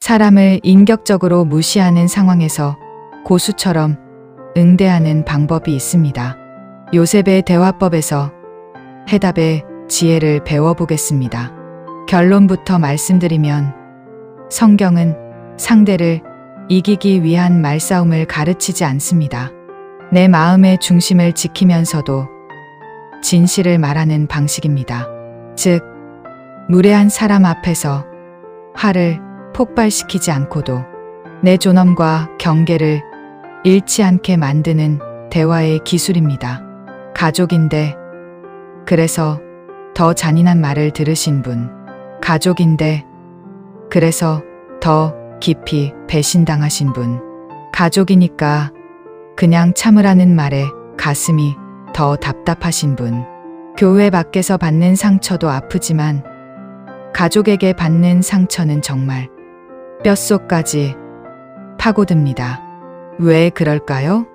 사람을 인격적으로 무시하는 상황에서 고수처럼 응대하는 방법이 있습니다. 요셉의 대화법에서 해답의 지혜를 배워보겠습니다. 결론부터 말씀드리면 성경은 상대를 이기기 위한 말싸움을 가르치지 않습니다. 내 마음의 중심을 지키면서도 진실을 말하는 방식입니다. 즉, 무례한 사람 앞에서 화를 폭발시키지 않고도 내 존엄과 경계를 잃지 않게 만드는 대화의 기술입니다. 가족인데 그래서 더 잔인한 말을 들으신 분, 가족인데 그래서 더 깊이 배신당하신 분, 가족이니까 그냥 참으라는 말에 가슴이 더 답답하신 분, 교회 밖에서 받는 상처도 아프지만 가족에게 받는 상처는 정말 뼛속까지 파고듭니다. 왜 그럴까요?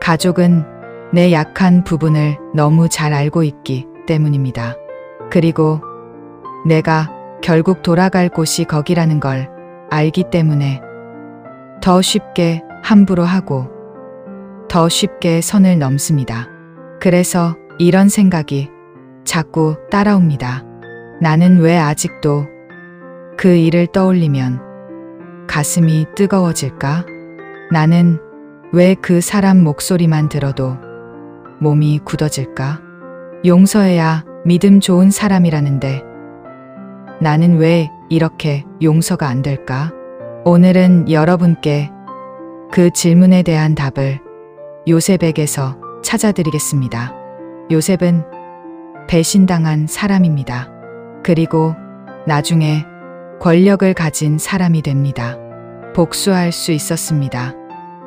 가족은 내 약한 부분을 너무 잘 알고 있기 때문입니다. 그리고 내가 결국 돌아갈 곳이 거기라는 걸 알기 때문에 더 쉽게 함부로 하고 더 쉽게 선을 넘습니다. 그래서 이런 생각이 자꾸 따라옵니다. 나는 왜 아직도 그 일을 떠올리면 가슴이 뜨거워질까? 나는 왜 그 사람 목소리만 들어도 몸이 굳어질까? 용서해야 믿음 좋은 사람이라는데 나는 왜 이렇게 용서가 안 될까? 오늘은 여러분께 그 질문에 대한 답을 요셉에게서 찾아드리겠습니다. 요셉은 배신당한 사람입니다. 그리고 나중에 권력을 가진 사람이 됩니다. 복수할 수 있었습니다.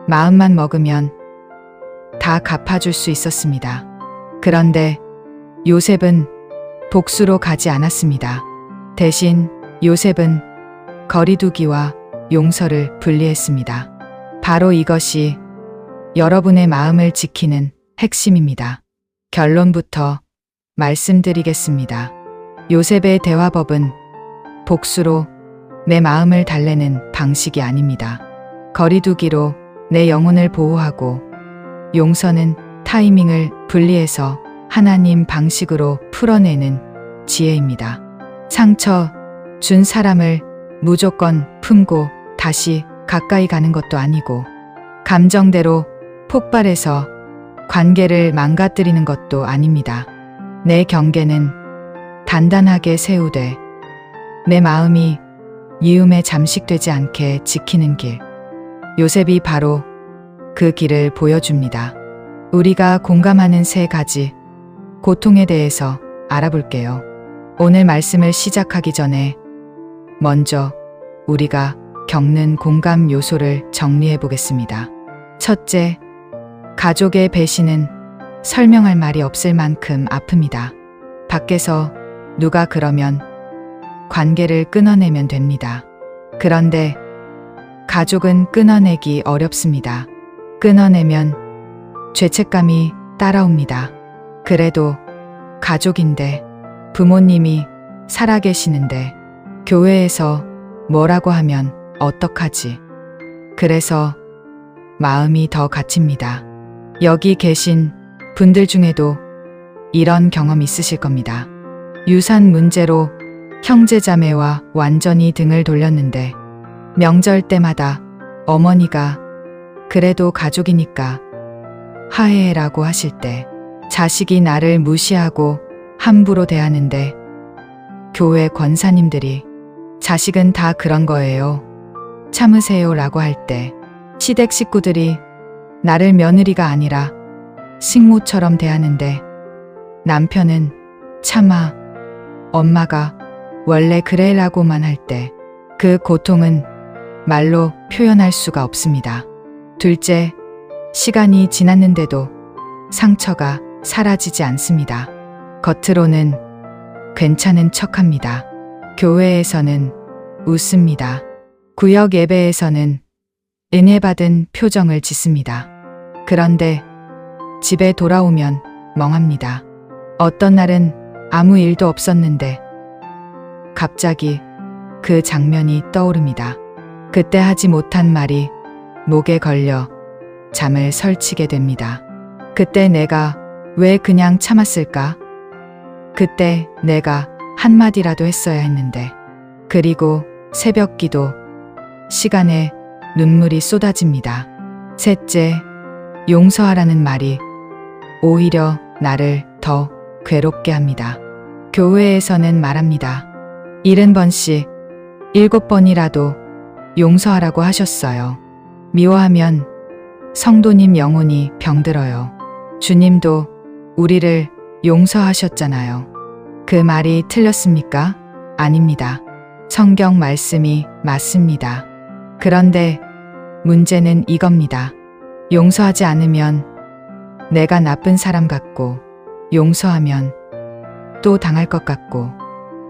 마음만 먹으면 다 갚아줄 수 있었습니다. 그런데 요셉은 복수로 가지 않았습니다. 대신 요셉은 거리두기와 용서를 분리했습니다. 바로 이것이 여러분의 마음을 지키는 핵심입니다. 결론부터 말씀드리겠습니다. 요셉의 대화법은 복수로 내 마음을 달래는 방식이 아닙니다. 거리두기로 내 영혼을 보호하고 용서는 타이밍을 분리해서 하나님 방식으로 풀어내는 지혜입니다. 상처 준 사람을 무조건 품고 다시 가까이 가는 것도 아니고 감정대로 폭발해서 관계를 망가뜨리는 것도 아닙니다. 내 경계는 단단하게 세우되 내 마음이 미움에 잠식되지 않게 지키는 길. 요셉이 바로 그 길을 보여줍니다. 우리가 공감하는 3가지 고통에 대해서 알아볼게요. 오늘 말씀을 시작하기 전에 먼저 우리가 겪는 공감 요소를 정리해 보겠습니다. 첫째, 가족의 배신은 설명할 말이 없을 만큼 아픕니다. 밖에서 누가 그러면 관계를 끊어내면 됩니다. 그런데 가족은 끊어내기 어렵습니다. 끊어내면 죄책감이 따라옵니다. 그래도 가족인데, 부모님이 살아계시는데, 교회에서 뭐라고 하면 어떡하지? 그래서 마음이 더 갇힙니다. 여기 계신 분들 중에도 이런 경험 있으실 겁니다. 유산 문제로 형제자매와 완전히 등을 돌렸는데 명절 때마다 어머니가 그래도 가족이니까 화해해라고 하실 때 자식이 나를 무시하고 함부로 대하는데 교회 권사님들이 자식은 다 그런 거예요. 참으세요 라고 할 때 시댁 식구들이 나를 며느리가 아니라 식모처럼 대하는데 남편은 참아, 엄마가 원래 그래 라고만 할 때 그 고통은 말로 표현할 수가 없습니다. 둘째, 시간이 지났는데도 상처가 사라지지 않습니다. 겉으로는 괜찮은 척합니다. 교회에서는 웃습니다. 구역 예배에서는 은혜 받은 표정을 짓습니다. 그런데 집에 돌아오면 멍합니다. 어떤 날은 아무 일도 없었는데 갑자기 그 장면이 떠오릅니다. 그때 하지 못한 말이 목에 걸려 잠을 설치게 됩니다. 그때 내가 왜 그냥 참았을까? 그때 내가 한마디라도 했어야 했는데. 그리고 새벽 기도 시간에 눈물이 쏟아집니다. 셋째, 용서하라는 말이 오히려 나를 더 괴롭게 합니다. 교회에서는 말합니다. 70번씩 7번이라도 용서하라고 하셨어요. 미워하면 성도님 영혼이 병들어요. 주님도 우리를 용서하셨잖아요. 그 말이 틀렸습니까? 아닙니다. 성경 말씀이 맞습니다. 그런데 문제는 이겁니다. 용서하지 않으면 내가 나쁜 사람 같고, 용서하면 또 당할 것 같고,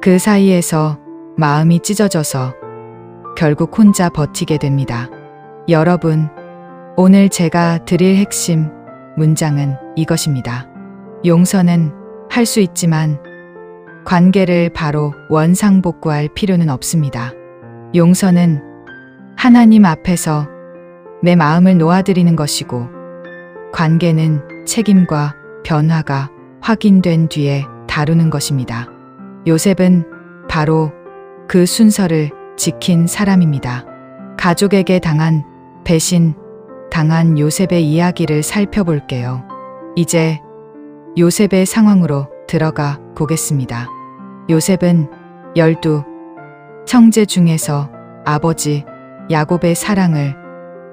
그 사이에서 마음이 찢어져서 결국 혼자 버티게 됩니다. 여러분, 오늘 제가 드릴 핵심 문장은 이것입니다. 용서는 할 수 있지만 관계를 바로 원상복구할 필요는 없습니다. 용서는 하나님 앞에서 내 마음을 놓아드리는 것이고, 관계는 책임과 변화가 확인된 뒤에 다루는 것입니다. 요셉은 바로 그 순서를 지킨 사람입니다. 가족에게 당한 배신, 당한 요셉의 이야기를 살펴볼게요. 이제 요셉의 상황으로 들어가 보겠습니다. 요셉은 12 형제 중에서 아버지 야곱의 사랑을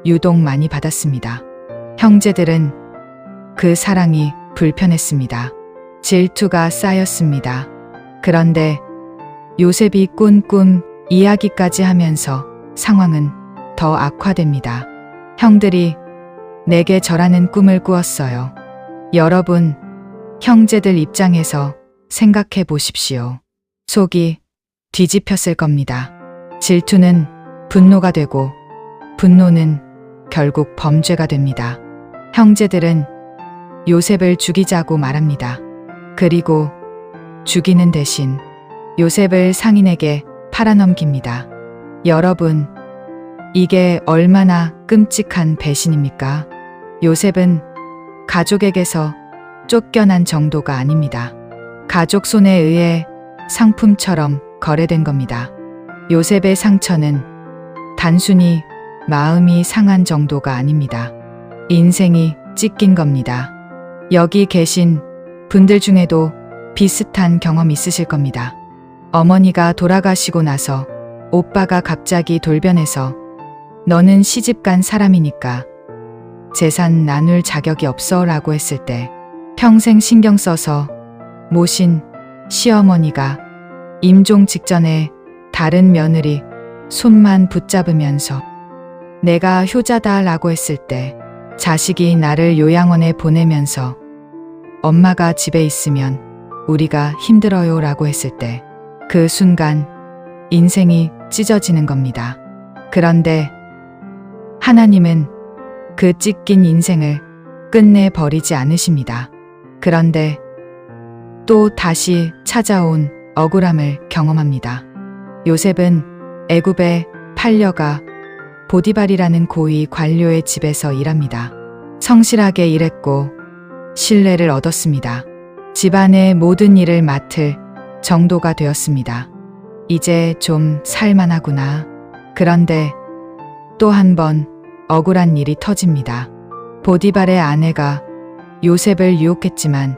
유독 많이 받았습니다. 형제들은 그 사랑이 불편했습니다. 질투가 쌓였습니다. 그런데 요셉이 꾼 꿈 이야기까지 하면서 상황은 더 악화됩니다. 형들이 내게 절하는 꿈을 꾸었어요. 여러분, 형제들 입장에서 생각해 보십시오. 속이 뒤집혔을 겁니다. 질투는 분노가 되고, 분노는 결국 범죄가 됩니다. 형제들은 요셉을 죽이자고 말합니다. 그리고 죽이는 대신 요셉을 상인에게 팔아넘깁니다. 여러분, 이게 얼마나 끔찍한 배신입니까? 요셉은 가족에게서 쫓겨난 정도가 아닙니다. 가족 손에 의해 상품처럼 거래된 겁니다. 요셉의 상처는 단순히 마음이 상한 정도가 아닙니다. 인생이 찢긴 겁니다. 여기 계신 분들 중에도 비슷한 경험 있으실 겁니다. 어머니가 돌아가시고 나서 오빠가 갑자기 돌변해서 너는 시집간 사람이니까 재산 나눌 자격이 없어 라고 했을 때, 평생 신경 써서 모신 시어머니가 임종 직전에 다른 며느리 손만 붙잡으면서 내가 효자다 라고 했을 때, 자식이 나를 요양원에 보내면서 엄마가 집에 있으면 우리가 힘들어요 라고 했을 때, 그 순간 인생이 찢어지는 겁니다. 그런데 하나님은 그 찢긴 인생을 끝내 버리지 않으십니다. 그런데 또 다시 찾아온 억울함을 경험합니다. 요셉은 애굽에 팔려가 보디발이라는 고위 관료의 집에서 일합니다. 성실하게 일했고 신뢰를 얻었습니다. 집안의 모든 일을 맡을 정도가 되었습니다. 이제 좀 살만하구나. 그런데 또 한 번 억울한 일이 터집니다. 보디발의 아내가 요셉을 유혹했지만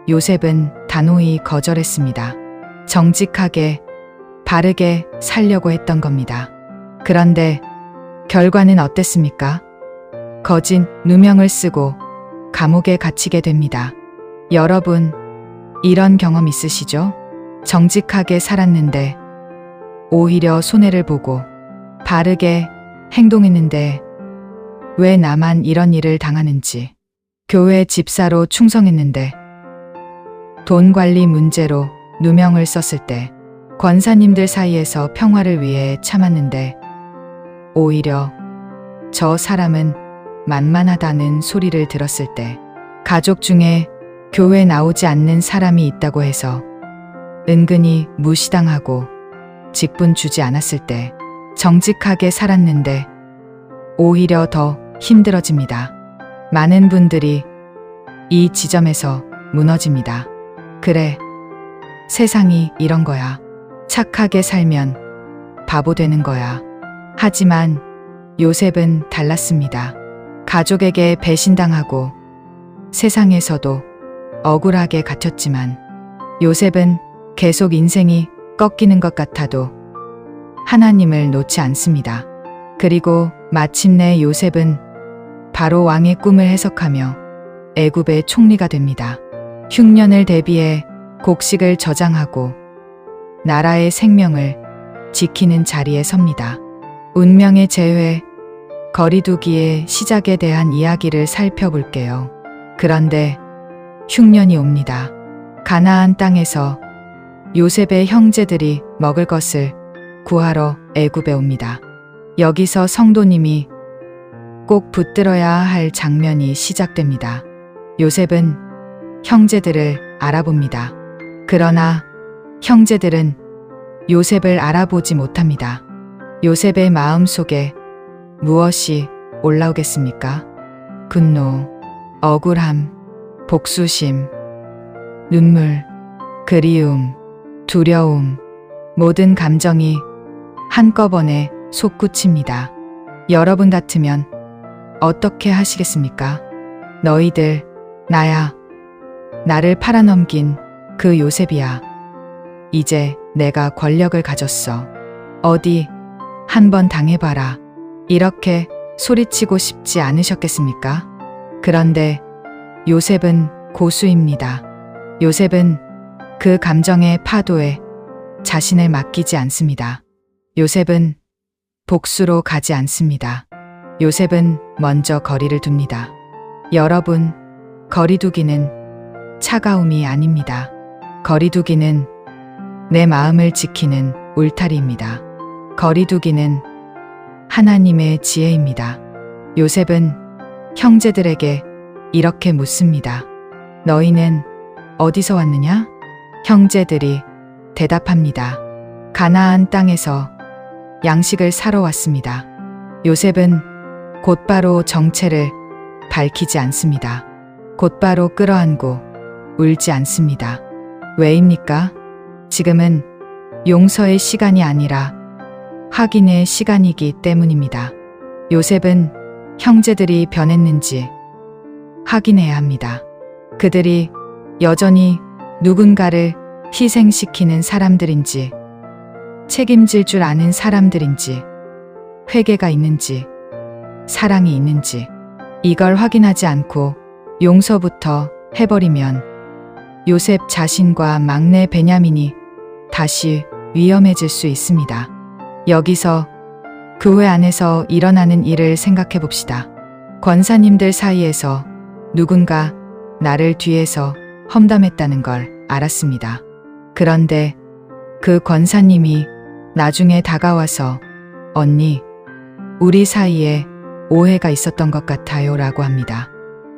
요셉은 단호히 거절했습니다. 정직하게 바르게 살려고 했던 겁니다. 그런데 결과는 어땠습니까? 거짓 누명을 쓰고 감옥에 갇히게 됩니다. 여러분, 이런 경험 있으시죠? 정직하게 살았는데 오히려 손해를 보고 바르게 행동했는데 왜 나만 이런 일을 당하는지. 교회 집사로 충성했는데 돈 관리 문제로 누명을 썼을 때, 권사님들 사이에서 평화를 위해 참았는데 오히려 저 사람은 만만하다는 소리를 들었을 때, 가족 중에 교회 나오지 않는 사람이 있다고 해서 은근히 무시당하고 직분 주지 않았을 때, 정직하게 살았는데 오히려 더 힘들어집니다. 많은 분들이 이 지점에서 무너집니다. 그래, 세상이 이런 거야. 착하게 살면 바보 되는 거야. 하지만 요셉은 달랐습니다. 가족에게 배신당하고 세상에서도 억울하게 갇혔지만 요셉은 계속 인생이 꺾이는 것 같아도 하나님을 놓지 않습니다. 그리고 마침내 요셉은 바로 왕의 꿈을 해석하며 애굽의 총리가 됩니다. 흉년을 대비해 곡식을 저장하고 나라의 생명을 지키는 자리에 섭니다. 운명의 재회, 거리두기의 시작에 대한 이야기를 살펴볼게요. 그런데 흉년이 옵니다. 가나안 땅에서 요셉의 형제들이 먹을 것을 구하러 애굽에 옵니다. 여기서 성도님이 꼭 붙들어야 할 장면이 시작됩니다. 요셉은 형제들을 알아봅니다. 그러나 형제들은 요셉을 알아보지 못합니다. 요셉의 마음 속에 무엇이 올라오겠습니까? 분노, 억울함, 복수심, 눈물, 그리움, 두려움, 모든 감정이 한꺼번에 솟구칩니다. 여러분 같으면 어떻게 하시겠습니까? 너희들, 나야. 나를 팔아넘긴 그 요셉이야. 이제 내가 권력을 가졌어. 어디 한번 당해봐라. 이렇게 소리치고 싶지 않으셨겠습니까? 그런데 요셉은 고수입니다. 요셉은 그 감정의 파도에 자신을 맡기지 않습니다. 요셉은 복수로 가지 않습니다. 요셉은 먼저 거리를 둡니다. 여러분, 거리두기는 차가움이 아닙니다. 거리두기는 내 마음을 지키는 울타리입니다. 거리두기는 하나님의 지혜입니다. 요셉은 형제들에게 이렇게 묻습니다. 너희는 어디서 왔느냐? 형제들이 대답합니다. 가나안 땅에서 양식을 사러 왔습니다. 요셉은 곧바로 정체를 밝히지 않습니다. 곧바로 끌어안고 울지 않습니다. 왜입니까? 지금은 용서의 시간이 아니라 확인의 시간이기 때문입니다. 요셉은 형제들이 변했는지 확인해야 합니다. 그들이 여전히 누군가를 희생시키는 사람들인지, 책임질 줄 아는 사람들인지, 회개가 있는지, 사랑이 있는지, 이걸 확인하지 않고 용서부터 해버리면 요셉 자신과 막내 베냐민이 다시 위험해질 수 있습니다. 여기서 교회 안에서 일어나는 일을 생각해 봅시다. 권사님들 사이에서 누군가 나를 뒤에서 험담했다는 걸 알았습니다. 그런데 그 권사님이 나중에 다가와서 언니, 우리 사이에 오해가 있었던 것 같아요 라고 합니다.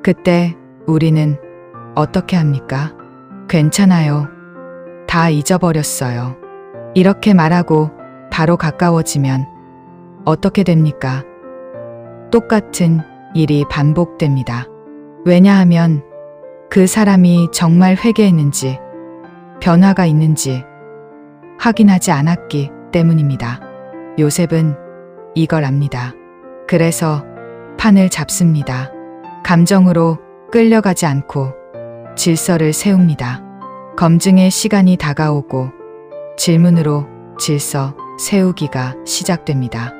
그때 우리는 어떻게 합니까? 괜찮아요. 다 잊어버렸어요. 이렇게 말하고 바로 가까워지면 어떻게 됩니까? 똑같은 일이 반복됩니다. 왜냐하면 그 사람이 정말 회개했는지 변화가 있는지 확인하지 않았기 때문입니다. 요셉은 이걸 압니다. 그래서 판을 잡습니다. 감정으로 끌려가지 않고 질서를 세웁니다. 검증의 시간이 다가오고 질문으로 질서 세우기가 시작됩니다.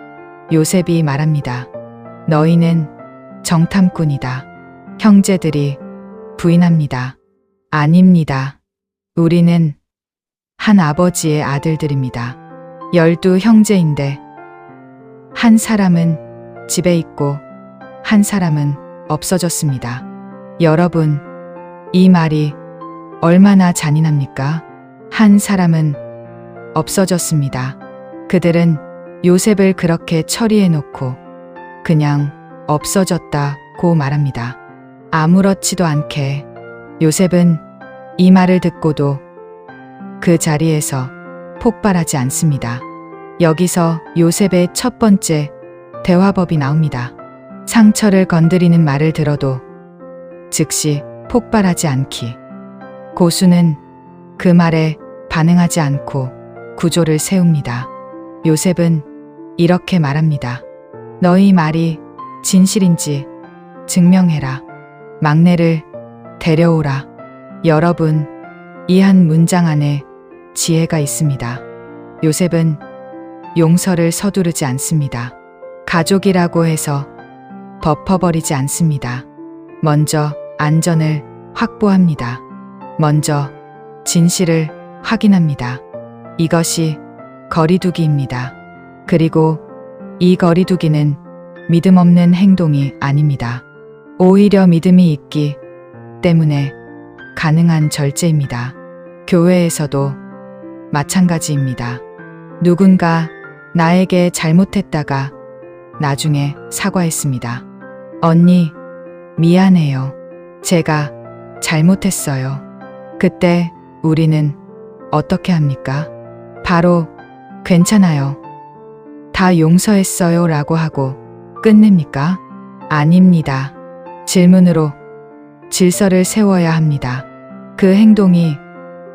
요셉이 말합니다. 너희는 정탐꾼이다. 형제들이 부인합니다. 아닙니다. 우리는 한 아버지의 아들들입니다. 12 형제인데 한 사람은 집에 있고 한 사람은 없어졌습니다. 여러분, 이 말이 얼마나 잔인합니까? 한 사람은 없어졌습니다. 그들은 요셉을 그렇게 처리해 놓고 그냥 없어졌다고 말합니다. 아무렇지도 않게. 요셉은 이 말을 듣고도 그 자리에서 폭발하지 않습니다. 여기서 요셉의 첫 번째 대화법이 나옵니다. 상처를 건드리는 말을 들어도 즉시 폭발하지 않기. 고수는 그 말에 반응하지 않고 구조를 세웁니다. 요셉은 이렇게 말합니다. 너희 말이 진실인지 증명해라. 막내를 데려오라. 여러분, 이 한 문장 안에 지혜가 있습니다. 요셉은 용서를 서두르지 않습니다. 가족이라고 해서 덮어버리지 않습니다. 먼저 안전을 확보합니다. 먼저 진실을 확인합니다. 이것이 거리두기입니다. 그리고 이 거리두기는 믿음 없는 행동이 아닙니다. 오히려 믿음이 있기 때문에 가능한 절제입니다. 교회에서도 마찬가지입니다. 누군가 나에게 잘못했다가 나중에 사과했습니다. 언니, 미안해요. 제가 잘못했어요. 그때 우리는 어떻게 합니까? 바로 괜찮아요. 다 용서했어요 라고 하고 끝냅니까? 아닙니다. 질문으로 질서를 세워야 합니다. 그 행동이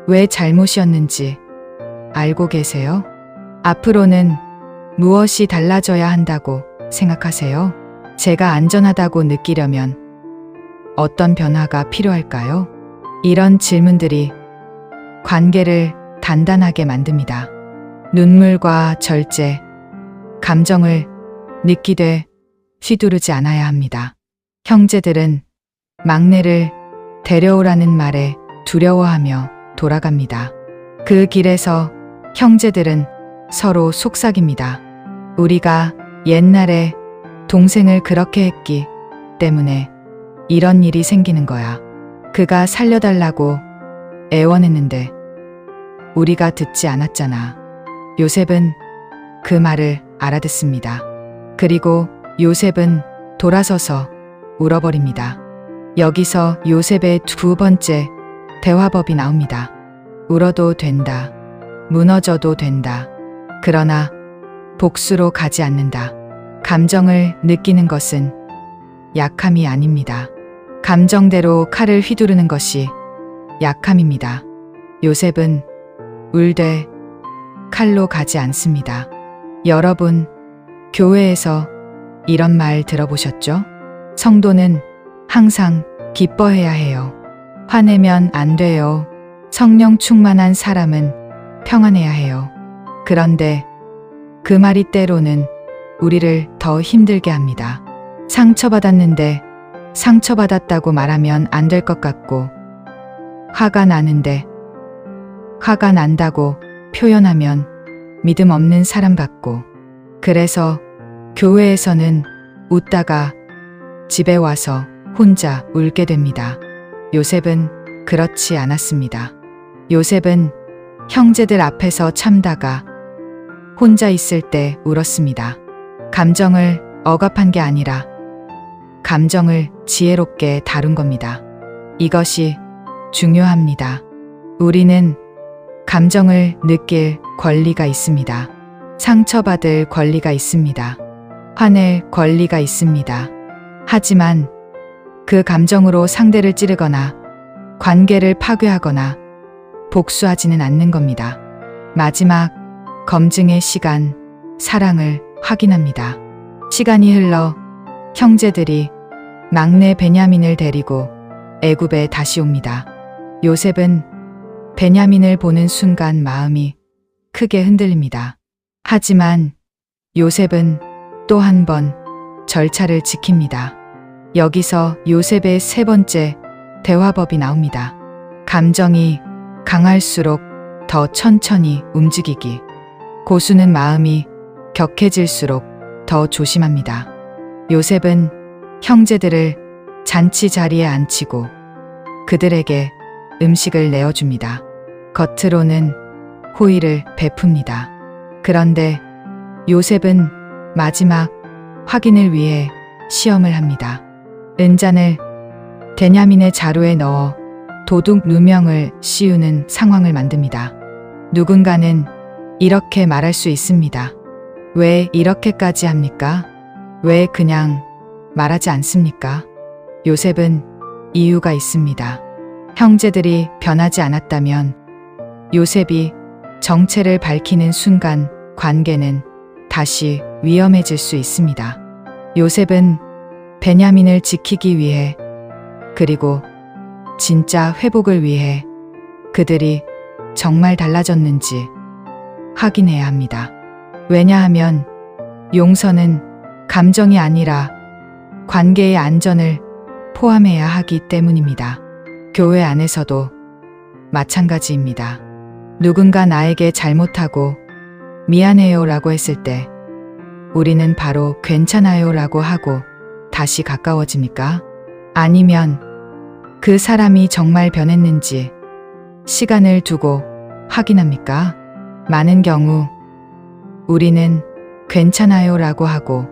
왜 잘못이었는지 알고 계세요? 앞으로는 무엇이 달라져야 한다고 생각하세요? 제가 안전하다고 느끼려면 어떤 변화가 필요할까요? 이런 질문들이 관계를 단단하게 만듭니다. 눈물과 절제, 감정을 느끼되 휘두르지 않아야 합니다. 형제들은 막내를 데려오라는 말에 두려워하며 돌아갑니다. 그 길에서 형제들은 서로 속삭입니다. 우리가 옛날에 동생을 그렇게 했기 때문에 이런 일이 생기는 거야. 그가 살려달라고 애원했는데 우리가 듣지 않았잖아. 요셉은 그 말을 알아듣습니다. 그리고 요셉은 돌아서서 울어버립니다. 여기서 요셉의 두 번째 대화법이 나옵니다. 울어도 된다. 무너져도 된다. 그러나 복수로 가지 않는다. 감정을 느끼는 것은 약함이 아닙니다. 감정대로 칼을 휘두르는 것이 약함입니다. 요셉은 울되 칼로 가지 않습니다. 여러분, 교회에서 이런 말 들어보셨죠? 성도는 항상 기뻐해야 해요. 화내면 안 돼요. 성령 충만한 사람은 평안해야 해요. 그런데 그 말이 때로는 우리를 더 힘들게 합니다. 상처받았는데 상처받았다고 말하면 안 될 것 같고, 화가 나는데 화가 난다고 표현하면 믿음 없는 사람 같고, 그래서 교회에서는 웃다가 집에 와서 혼자 울게 됩니다. 요셉은 그렇지 않았습니다. 요셉은 형제들 앞에서 참다가 혼자 있을 때 울었습니다. 감정을 억압한 게 아니라 감정을 지혜롭게 다룬 겁니다. 이것이 중요합니다. 우리는 감정을 느낄 권리가 있습니다. 상처받을 권리가 있습니다. 화낼 권리가 있습니다. 하지만 그 감정으로 상대를 찌르거나 관계를 파괴하거나 복수하지는 않는 겁니다. 마지막 검증의 시간, 사랑을 확인합니다. 시간이 흘러 형제들이 막내 베냐민을 데리고 애굽에 다시 옵니다. 요셉은 베냐민을 보는 순간 마음이 크게 흔들립니다. 하지만 요셉은 또 한 번 절차를 지킵니다. 여기서 요셉의 세 번째 대화법이 나옵니다. 감정이 강할수록 더 천천히 움직이기. 고수는 마음이 격해질수록 더 조심합니다. 요셉은 형제들을 잔치 자리에 앉히고 그들에게 음식을 내어줍니다. 겉으로는 호의를 베풉니다. 그런데 요셉은 마지막 확인을 위해 시험을 합니다. 은잔을 베냐민의 자루에 넣어 도둑 누명을 씌우는 상황을 만듭니다. 누군가는 이렇게 말할 수 있습니다. 왜 이렇게까지 합니까? 왜 그냥 말하지 않습니까? 요셉은 이유가 있습니다. 형제들이 변하지 않았다면 요셉이 정체를 밝히는 순간 관계는 다시 위험해질 수 있습니다. 요셉은 베냐민을 지키기 위해 그리고 진짜 회복을 위해 그들이 정말 달라졌는지 확인해야 합니다. 왜냐하면 용서는 감정이 아니라 관계의 안전을 포함해야 하기 때문입니다. 교회 안에서도 마찬가지입니다. 누군가 나에게 잘못하고 미안해요 라고 했을 때 우리는 바로 괜찮아요 라고 하고 다시 가까워집니까? 아니면 그 사람이 정말 변했는지 시간을 두고 확인합니까? 많은 경우 우리는 괜찮아요 라고 하고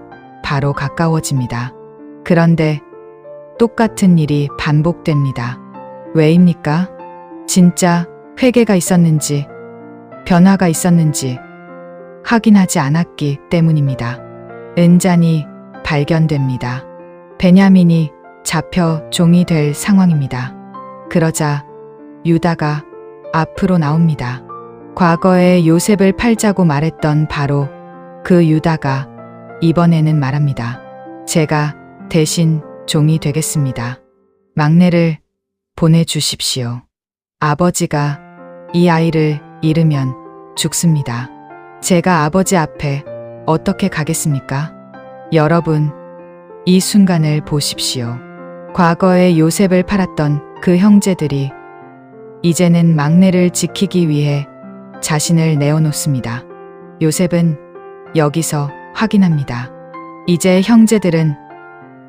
바로 가까워집니다. 그런데 똑같은 일이 반복됩니다. 왜입니까? 진짜 회개가 있었는지 변화가 있었는지 확인하지 않았기 때문입니다. 은잔이 발견됩니다. 베냐민이 잡혀 종이 될 상황입니다. 그러자 유다가 앞으로 나옵니다. 과거에 요셉을 팔자고 말했던 바로 그 유다가 이번에는 말합니다. 제가 대신 종이 되겠습니다. 막내를 보내주십시오. 아버지가 이 아이를 잃으면 죽습니다. 제가 아버지 앞에 어떻게 가겠습니까? 여러분, 이 순간을 보십시오. 과거에 요셉을 팔았던 그 형제들이 이제는 막내를 지키기 위해 자신을 내어놓습니다. 요셉은 여기서 확인합니다. 이제 형제들은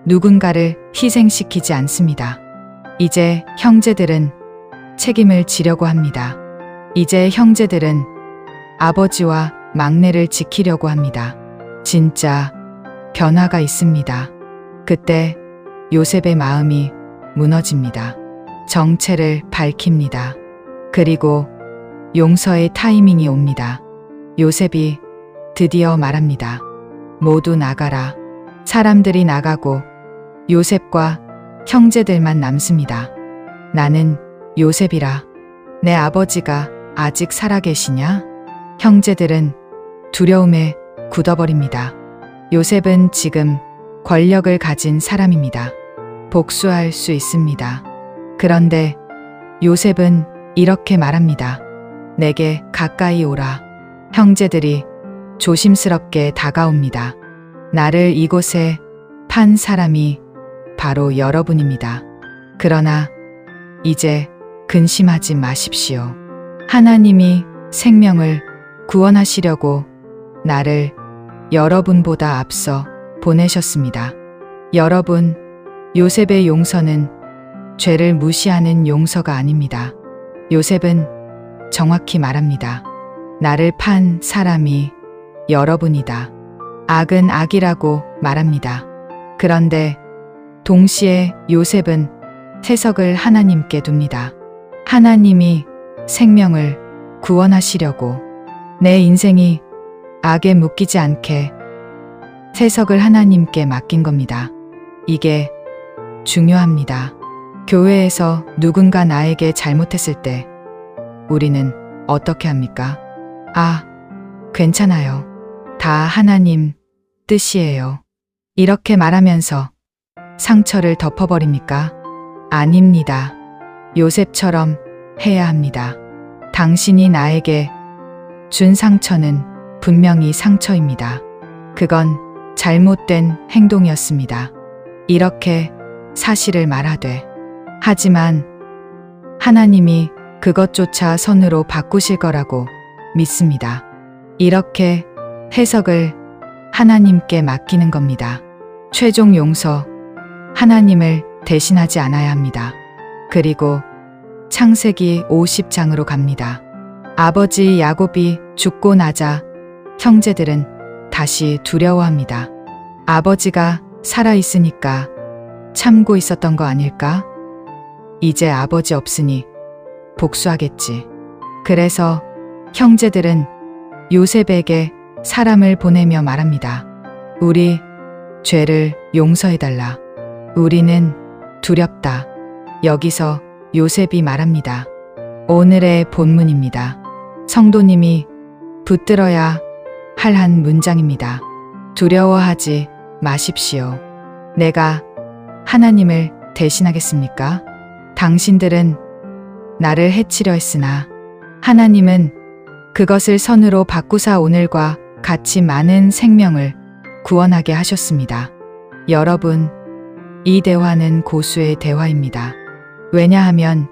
누군가를 희생시키지 않습니다. 이제 형제들은 책임을 지려고 합니다. 이제 형제들은 아버지와 막내를 지키려고 합니다. 진짜 변화가 있습니다. 그때 요셉의 마음이 무너집니다. 정체를 밝힙니다. 그리고 용서의 타이밍이 옵니다. 요셉이 드디어 말합니다. 모두 나가라. 사람들이 나가고 요셉과 형제들만 남습니다. 나는 요셉이라. 내 아버지가 아직 살아계시냐? 형제들은 두려움에 굳어버립니다. 요셉은 지금 권력을 가진 사람입니다. 복수할 수 있습니다. 그런데 요셉은 이렇게 말합니다. 내게 가까이 오라. 형제들이 조심스럽게 다가옵니다. 나를 이곳에 판 사람이 바로 여러분입니다. 그러나 이제 근심하지 마십시오. 하나님이 생명을 구원하시려고 나를 여러분보다 앞서 보내셨습니다. 여러분, 요셉의 용서는 죄를 무시하는 용서가 아닙니다. 요셉은 정확히 말합니다. 나를 판 사람이 여러분이다. 악은 악이라고 말합니다. 그런데 동시에 요셉은 해석을 하나님께 둡니다. 하나님이 생명을 구원하시려고 내 인생이 악에 묶이지 않게 해석을 하나님께 맡긴 겁니다. 이게 중요합니다. 교회에서 누군가 나에게 잘못했을 때 우리는 어떻게 합니까? 아, 괜찮아요. 다 하나님 뜻이에요. 이렇게 말하면서 상처를 덮어버립니까? 아닙니다. 요셉처럼 해야 합니다. 당신이 나에게 준 상처는 분명히 상처입니다. 그건 잘못된 행동이었습니다. 이렇게 사실을 말하되, 하지만 하나님이 그것조차 선으로 바꾸실 거라고 믿습니다. 이렇게 해석을 하나님께 맡기는 겁니다. 최종 용서, 하나님을 대신하지 않아야 합니다. 그리고 창세기 50장으로 갑니다. 아버지 야곱이 죽고 나자 형제들은 다시 두려워합니다. 아버지가 살아있으니까 참고 있었던 거 아닐까? 이제 아버지 없으니 복수하겠지. 그래서 형제들은 요셉에게 사람을 보내며 말합니다. 우리 죄를 용서해달라. 우리는 두렵다. 여기서 요셉이 말합니다. 오늘의 본문입니다. 성도님이 붙들어야 할 한 문장입니다. 두려워하지 마십시오. 내가 하나님을 대신하겠습니까? 당신들은 나를 해치려 했으나 하나님은 그것을 선으로 바꾸사 오늘과 같이 많은 생명을 구원하게 하셨습니다. 여러분, 이 대화는 고수의 대화입니다. 왜냐하면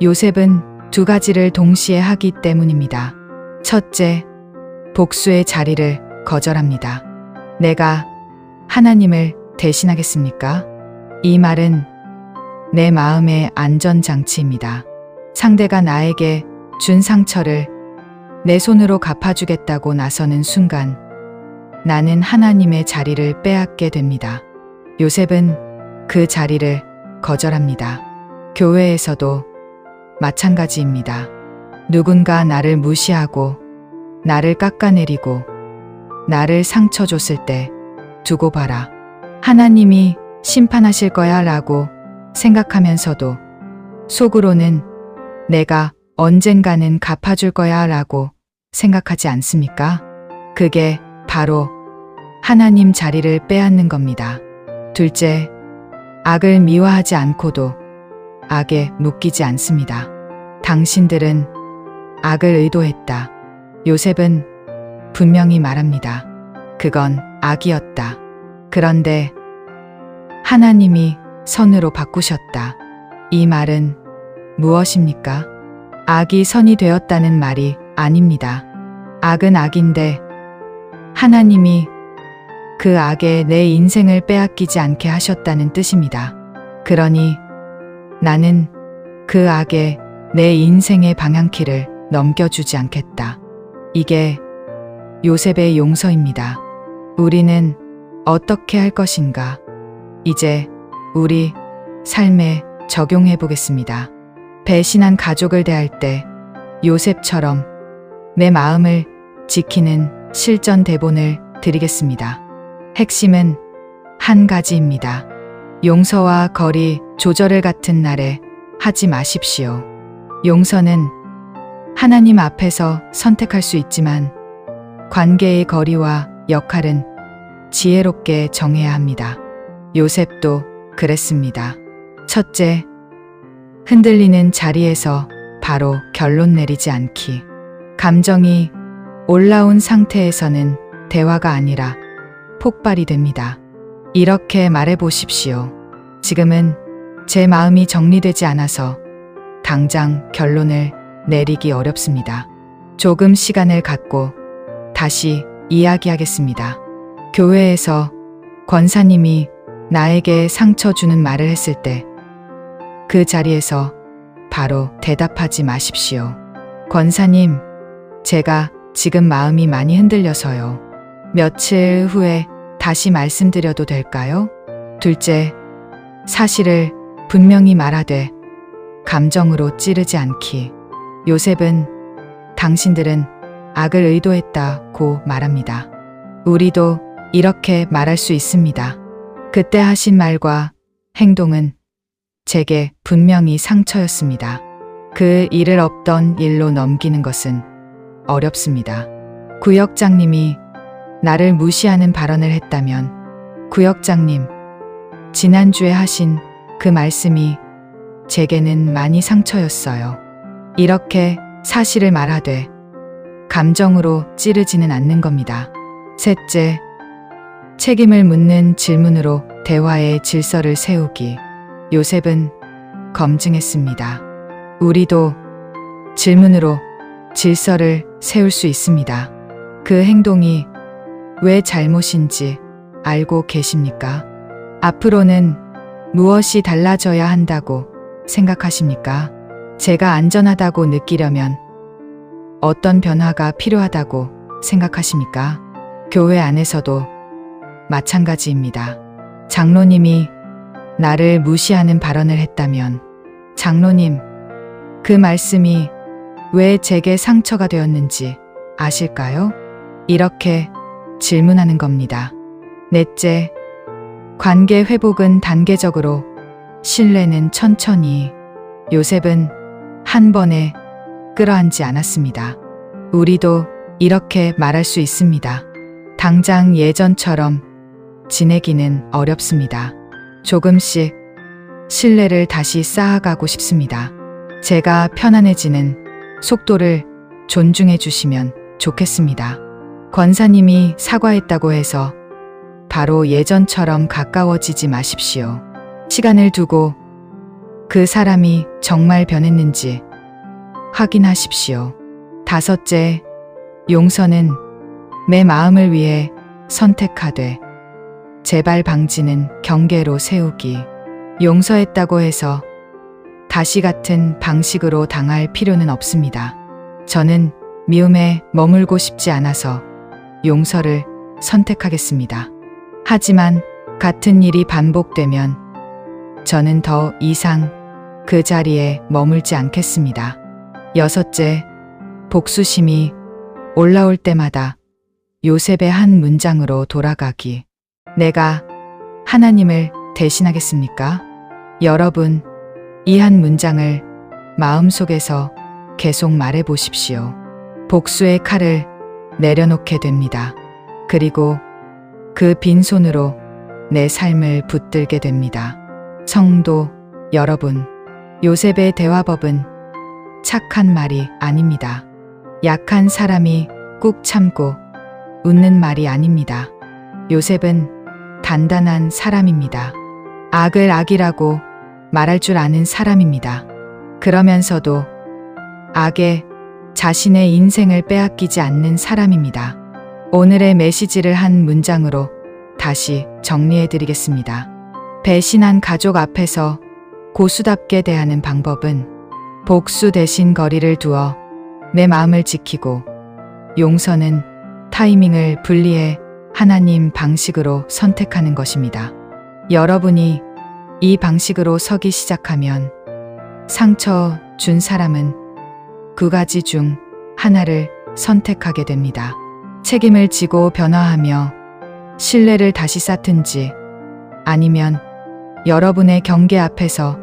요셉은 두 가지를 동시에 하기 때문입니다. 첫째, 복수의 자리를 거절합니다. 내가 하나님을 대신하겠습니까? 이 말은 내 마음의 안전장치입니다. 상대가 나에게 준 상처를 내 손으로 갚아주겠다고 나서는 순간 나는 하나님의 자리를 빼앗게 됩니다. 요셉은 그 자리를 거절합니다. 교회에서도 마찬가지입니다. 누군가 나를 무시하고 나를 깎아내리고 나를 상처 줬을 때 두고 봐라. 하나님이 심판하실 거야 라고 생각하면서도 속으로는 내가 언젠가는 갚아줄 거야 라고 생각하지 않습니까? 그게 바로 하나님 자리를 빼앗는 겁니다. 둘째, 악을 미워하지 않고도 악에 묶이지 않습니다. 당신들은 악을 의도했다. 요셉은 분명히 말합니다. 그건 악이었다. 그런데 하나님이 선으로 바꾸셨다. 이 말은 무엇입니까? 악이 선이 되었다는 말이 아닙니다. 악은 악인데 하나님이 그 악에 내 인생을 빼앗기지 않게 하셨다는 뜻입니다. 그러니 나는 그 악에 내 인생의 방향키를 넘겨주지 않겠다. 이게 요셉의 용서입니다. 우리는 어떻게 할 것인가? 이제 우리 삶에 적용해 보겠습니다. 배신한 가족을 대할 때 요셉처럼 내 마음을 지키는 실전 대본을 드리겠습니다. 핵심은 한 가지입니다. 용서와 거리 조절을 같은 날에 하지 마십시오. 용서는 하나님 앞에서 선택할 수 있지만 관계의 거리와 역할은 지혜롭게 정해야 합니다. 요셉도 그랬습니다. 첫째, 흔들리는 자리에서 바로 결론 내리지 않기. 감정이 올라온 상태에서는 대화가 아니라 폭발이 됩니다. 이렇게 말해 보십시오. 지금은 제 마음이 정리되지 않아서 당장 결론을 내리기 어렵습니다. 조금 시간을 갖고 다시 이야기하겠습니다. 교회에서 권사님이 나에게 상처 주는 말을 했을 때 그 자리에서 바로 대답하지 마십시오. 권사님, 제가 지금 마음이 많이 흔들려서요. 며칠 후에 다시 말씀드려도 될까요? 둘째, 사실을 분명히 말하되 감정으로 찌르지 않기. 요셉은 당신들은 악을 의도했다고 말합니다. 우리도 이렇게 말할 수 있습니다. 그때 하신 말과 행동은 제게 분명히 상처였습니다. 그 일을 없던 일로 넘기는 것은 어렵습니다. 구역장님이 나를 무시하는 발언을 했다면 구역장님, 지난주에 하신 그 말씀이 제게는 많이 상처였어요. 이렇게 사실을 말하되 감정으로 찌르지는 않는 겁니다. 셋째, 책임을 묻는 질문으로 대화의 질서를 세우기. 요셉은 검증했습니다. 우리도 질문으로 질서를 세울 수 있습니다. 그 행동이 왜 잘못인지 알고 계십니까? 앞으로는 무엇이 달라져야 한다고 생각하십니까? 제가 안전하다고 느끼려면 어떤 변화가 필요하다고 생각하십니까? 교회 안에서도 마찬가지입니다. 장로님이 나를 무시하는 발언을 했다면 장로님, 그 말씀이 왜 제게 상처가 되었는지 아실까요? 이렇게 질문하는 겁니다. 넷째, 관계 회복은 단계적으로, 신뢰는 천천히. 요셉은 한 번에 끌어안지 않았습니다. 우리도 이렇게 말할 수 있습니다. 당장 예전처럼 지내기는 어렵습니다. 조금씩 신뢰를 다시 쌓아가고 싶습니다. 제가 편안해지는 속도를 존중해 주시면 좋겠습니다. 권사님이 사과했다고 해서 바로 예전처럼 가까워지지 마십시오. 시간을 두고 그 사람이 정말 변했는지 확인하십시오. 다섯째, 용서는 내 마음을 위해 선택하되 재발 방지는 경계로 세우기. 용서했다고 해서 다시 같은 방식으로 당할 필요는 없습니다. 저는 미움에 머물고 싶지 않아서 용서를 선택하겠습니다. 하지만 같은 일이 반복되면 저는 더 이상 그 자리에 머물지 않겠습니다. 여섯째, 복수심이 올라올 때마다 요셉의 한 문장으로 돌아가기. 내가 하나님을 대신하겠습니까? 여러분, 이 한 문장을 마음속에서 계속 말해 보십시오. 복수의 칼을 내려놓게 됩니다. 그리고 그 빈손으로 내 삶을 붙들게 됩니다. 성도 여러분, 요셉의 대화법은 착한 말이 아닙니다. 약한 사람이 꾹 참고 웃는 말이 아닙니다. 요셉은 단단한 사람입니다. 악을 악이라고 말할 줄 아는 사람입니다. 그러면서도 악에 자신의 인생을 빼앗기지 않는 사람입니다. 오늘의 메시지를 한 문장으로 다시 정리해 드리겠습니다. 배신한 가족 앞에서 고수답게 대하는 방법은 복수 대신 거리를 두어 내 마음을 지키고, 용서는 타이밍을 분리해 하나님 방식으로 선택하는 것입니다. 여러분이 이 방식으로 서기 시작하면 상처 준 사람은 두 가지 중 하나를 선택하게 됩니다. 책임을 지고 변화하며 신뢰를 다시 쌓든지, 아니면 여러분의 경계 앞에서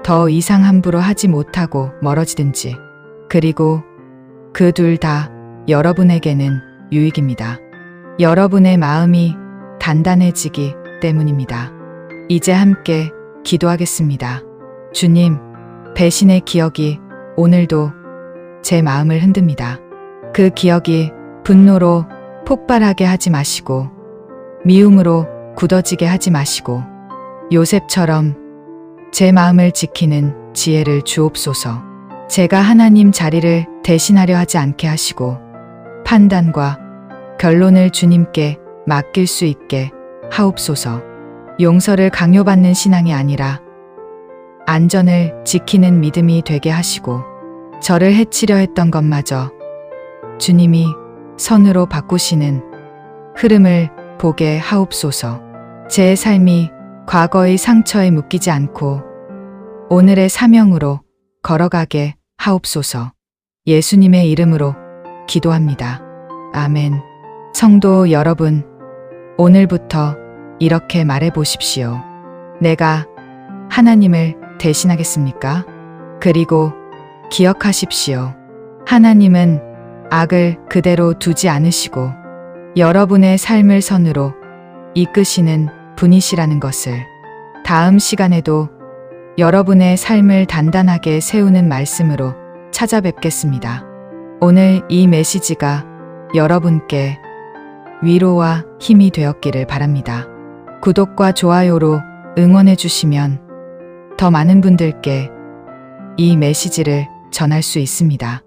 더 이상 함부로 하지 못하고 멀어지든지. 그리고 그 둘 다 여러분에게는 유익입니다. 여러분의 마음이 단단해지기 때문입니다. 이제 함께 기도하겠습니다. 주님, 배신의 기억이 오늘도 제 마음을 흔듭니다. 그 기억이 분노로 폭발하게 하지 마시고, 미움으로 굳어지게 하지 마시고, 요셉처럼 제 마음을 지키는 지혜를 주옵소서. 제가 하나님 자리를 대신하려 하지 않게 하시고, 판단과 결론을 주님께 맡길 수 있게 하옵소서. 용서를 강요받는 신앙이 아니라 안전을 지키는 믿음이 되게 하시고, 저를 해치려 했던 것마저 주님이 선으로 바꾸시는 흐름을 보게 하옵소서. 제 삶이 과거의 상처에 묶이지 않고 오늘의 사명으로 걸어가게 하옵소서. 예수님의 이름으로 기도합니다. 아멘. 성도 여러분, 오늘부터 이렇게 말해 보십시오. 내가 하나님을 대신하겠습니까? 그리고 기억하십시오. 하나님은 악을 그대로 두지 않으시고 여러분의 삶을 선으로 이끄시는 분이시라는 것을. 다음 시간에도 여러분의 삶을 단단하게 세우는 말씀으로 찾아뵙겠습니다. 오늘 이 메시지가 여러분께 위로와 힘이 되었기를 바랍니다. 구독과 좋아요로 응원해 주시면 더 많은 분들께 이 메시지를 전할 수 있습니다.